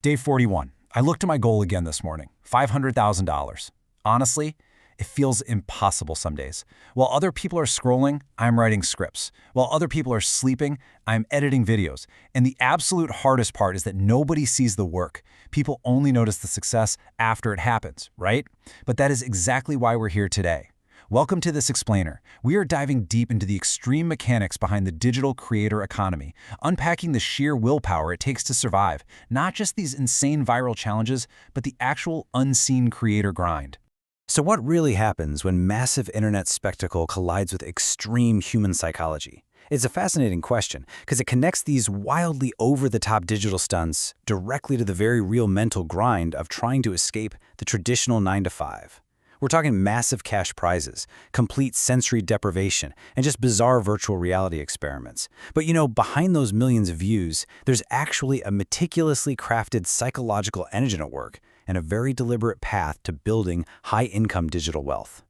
Day 41. I looked at my goal again this morning, $500,000. Honestly, it feels impossible some days. While other people are scrolling, I'm writing scripts. While other people are sleeping, I'm editing videos. And the absolute hardest part is that nobody sees the work. People only notice the success after it happens, right? But that is exactly why we're here today. Welcome to This Explainer. We are diving deep into the extreme mechanics behind the digital creator economy, unpacking the sheer willpower it takes to survive, not just these insane viral challenges, but the actual unseen creator grind. So what really happens when massive internet spectacle collides with extreme human psychology? It's a fascinating question because it connects these wildly over-the-top digital stunts directly to the very real mental grind of trying to escape the traditional 9-to-5. We're talking massive cash prizes, complete sensory deprivation, and just bizarre virtual reality experiments. But behind those millions of views, there's actually a meticulously crafted psychological engine at work and a very deliberate path to building high-income digital wealth.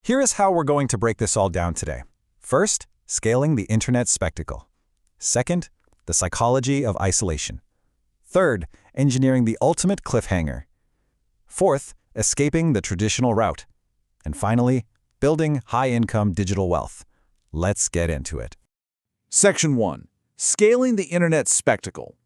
Here is how we're going to break this all down today. First, scaling the internet spectacle. Second, the psychology of isolation. Third, engineering the ultimate cliffhanger. Fourth, escaping the traditional route. And finally, building high-income digital wealth. Let's get into it. Section 1. Scaling the Internet Spectacle.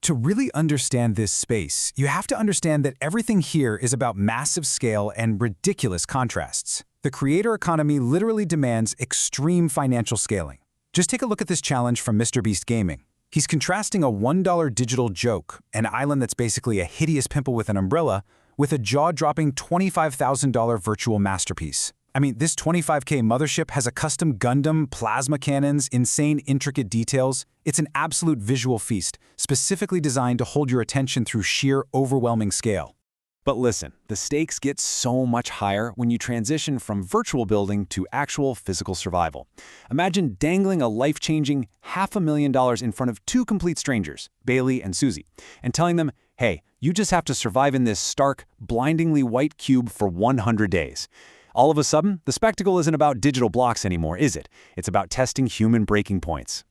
To really understand this space, you have to understand that everything here is about massive scale and ridiculous contrasts. The creator economy literally demands extreme financial scaling. Just take a look at this challenge from MrBeast Gaming. He's contrasting a $1 digital joke, an island that's basically a hideous pimple with an umbrella, with a jaw-dropping $25,000 virtual masterpiece. I mean, this 25K mothership has a custom Gundam, plasma cannons, insane intricate details. It's an absolute visual feast, specifically designed to hold your attention through sheer overwhelming scale. But listen, the stakes get so much higher when you transition from virtual building to actual physical survival. Imagine dangling a life-changing $500,000 in front of two complete strangers, Bailey and Susie, and telling them, hey, you just have to survive in this stark, blindingly white cube for 100 days. All of a sudden, the spectacle isn't about digital blocks anymore, is it? It's about testing human breaking points.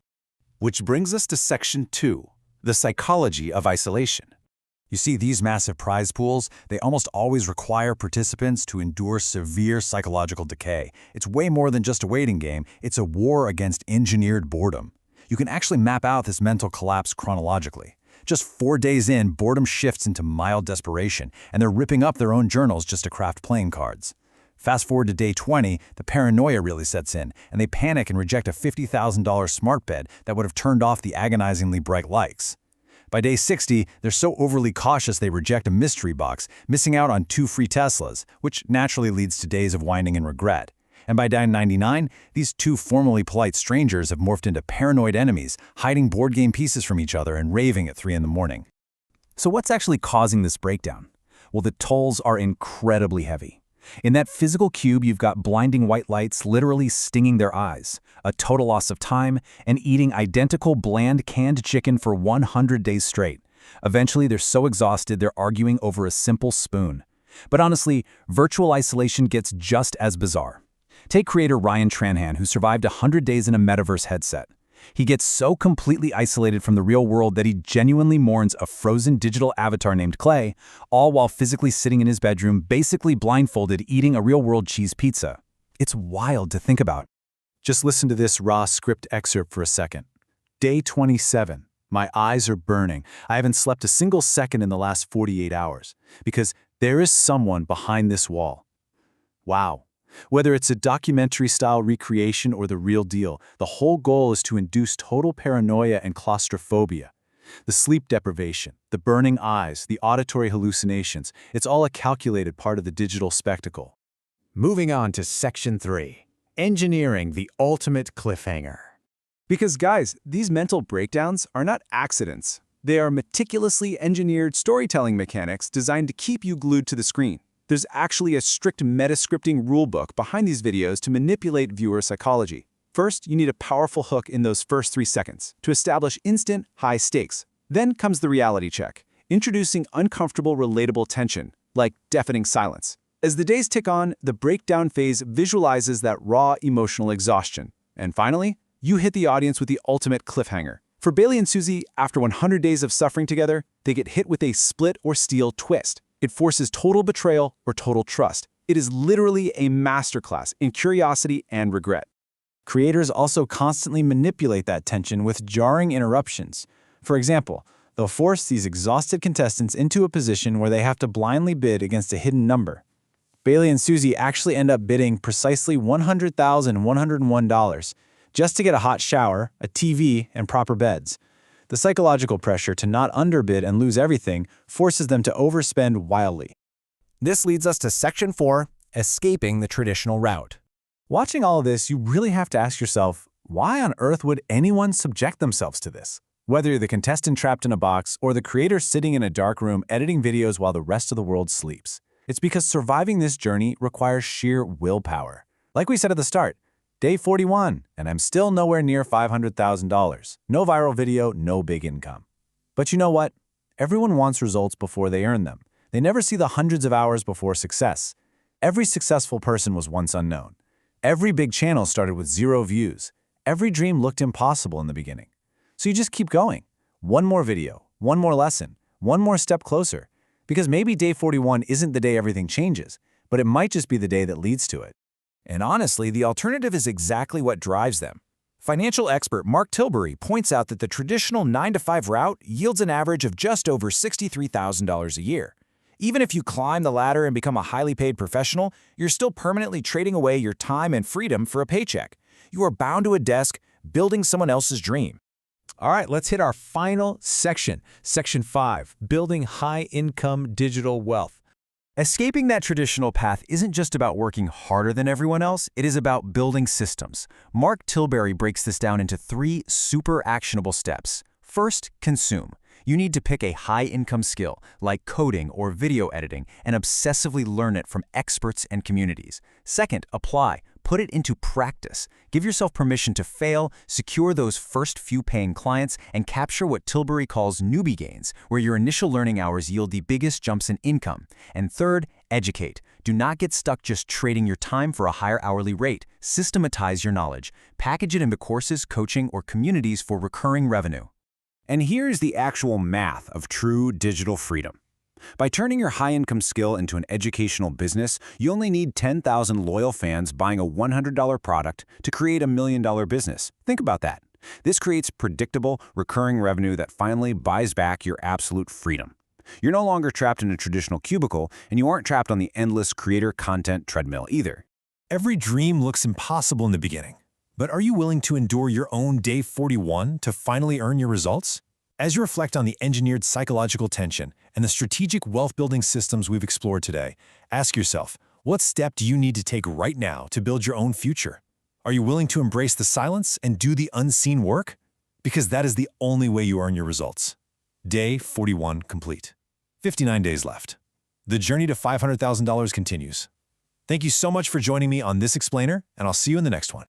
Which brings us to Section 2, the psychology of isolation. You see, these massive prize pools, they almost always require participants to endure severe psychological decay. It's way more than just a waiting game, it's a war against engineered boredom. You can actually map out this mental collapse chronologically. Just 4 days in, boredom shifts into mild desperation, and they're ripping up their own journals just to craft playing cards. Fast forward to day 20, the paranoia really sets in, and they panic and reject a $50,000 smart bed that would have turned off the agonizingly bright lights. By day 60, they're so overly cautious they reject a mystery box, missing out on 2 free Teslas, which naturally leads to days of whining and regret. And by day 99, these 2 formerly polite strangers have morphed into paranoid enemies, hiding board game pieces from each other and raving at 3 in the morning. So what's actually causing this breakdown? Well, the tolls are incredibly heavy. In that physical cube, you've got blinding white lights literally stinging their eyes, a total loss of time, and eating identical bland canned chicken for 100 days straight. Eventually, they're so exhausted they're arguing over a simple spoon. But honestly, virtual isolation gets just as bizarre. Take creator Ryan Tranhan, who survived 100 days in a metaverse headset. He gets so completely isolated from the real world that he genuinely mourns a frozen digital avatar named Clay, all while physically sitting in his bedroom, basically blindfolded, eating a real-world cheese pizza. It's wild to think about. Just listen to this raw script excerpt for a second. Day 27. My eyes are burning. I haven't slept a single second in the last 48 hours because there is someone behind this wall. Wow. Whether it's a documentary-style recreation or the real deal, the whole goal is to induce total paranoia and claustrophobia. The sleep deprivation, the burning eyes, the auditory hallucinations, it's all a calculated part of the digital spectacle. Moving on to Section 3. Engineering the ultimate cliffhanger. Because guys, these mental breakdowns are not accidents. They are meticulously engineered storytelling mechanics designed to keep you glued to the screen. There's actually a strict meta-scripting rulebook behind these videos to manipulate viewer psychology. First, you need a powerful hook in those first 3 seconds to establish instant, high stakes. Then comes the reality check, introducing uncomfortable, relatable tension, like deafening silence. As the days tick on, the breakdown phase visualizes that raw emotional exhaustion. And finally, you hit the audience with the ultimate cliffhanger, For Bailey and Susie, after 100 days of suffering together, they get hit with a split or steal twist. It forces total betrayal or total trust. It is literally a masterclass in curiosity and regret. Creators also constantly manipulate that tension with jarring interruptions. For example, they'll force these exhausted contestants into a position where they have to blindly bid against a hidden number. Bailey and Susie actually end up bidding precisely $100,101 just to get a hot shower, a TV, and proper beds. The psychological pressure to not underbid and lose everything forces them to overspend wildly. This leads us to Section 4, escaping the traditional route. Watching all of this, you really have to ask yourself, why on earth would anyone subject themselves to this? Whether you're the contestant trapped in a box or the creator sitting in a dark room editing videos while the rest of the world sleeps. It's because surviving this journey requires sheer willpower. Like we said at the start, day 41, and I'm still nowhere near $500,000. No viral video, no big income. But you know what? Everyone wants results before they earn them. They never see the hundreds of hours before success. Every successful person was once unknown. Every big channel started with 0 views. Every dream looked impossible in the beginning. So you just keep going. One more video, one more lesson, one more step closer. Because maybe day 41 isn't the day everything changes, but it might just be the day that leads to it. And honestly, the alternative is exactly what drives them. Financial expert Mark Tilbury points out that the traditional 9-to-5 route yields an average of just over $63,000 a year. Even if you climb the ladder and become a highly paid professional, you're still permanently trading away your time and freedom for a paycheck. You are bound to a desk, building someone else's dream. All right, let's hit our final section. Section 5, building high-income digital wealth. Escaping that traditional path isn't just about working harder than everyone else, it is about building systems. Mark Tilbury breaks this down into 3 super actionable steps. First, consume. You need to pick a high-income skill, like coding or video editing, and obsessively learn it from experts and communities. Second, apply. Put it into practice. Give yourself permission to fail, secure those first few paying clients, and capture what Tilbury calls newbie gains, where your initial learning hours yield the biggest jumps in income. And third, educate. Do not get stuck just trading your time for a higher hourly rate. Systematize your knowledge. Package it into courses, coaching, or communities for recurring revenue. And here's the actual math of true digital freedom. By turning your high-income skill into an educational business, you only need 10,000 loyal fans buying a $100 product to create $1 million business. Think about that. This creates predictable, recurring revenue that finally buys back your absolute freedom. You're no longer trapped in a traditional cubicle, and you aren't trapped on the endless creator content treadmill either. Every dream looks impossible in the beginning. But are you willing to endure your own day 41 to finally earn your results? As you reflect on the engineered psychological tension and the strategic wealth-building systems we've explored today, ask yourself, what step do you need to take right now to build your own future? Are you willing to embrace the silence and do the unseen work? Because that is the only way you earn your results. Day 41 complete. 59 days left. The journey to $500,000 continues. Thank you so much for joining me on this explainer, and I'll see you in the next one.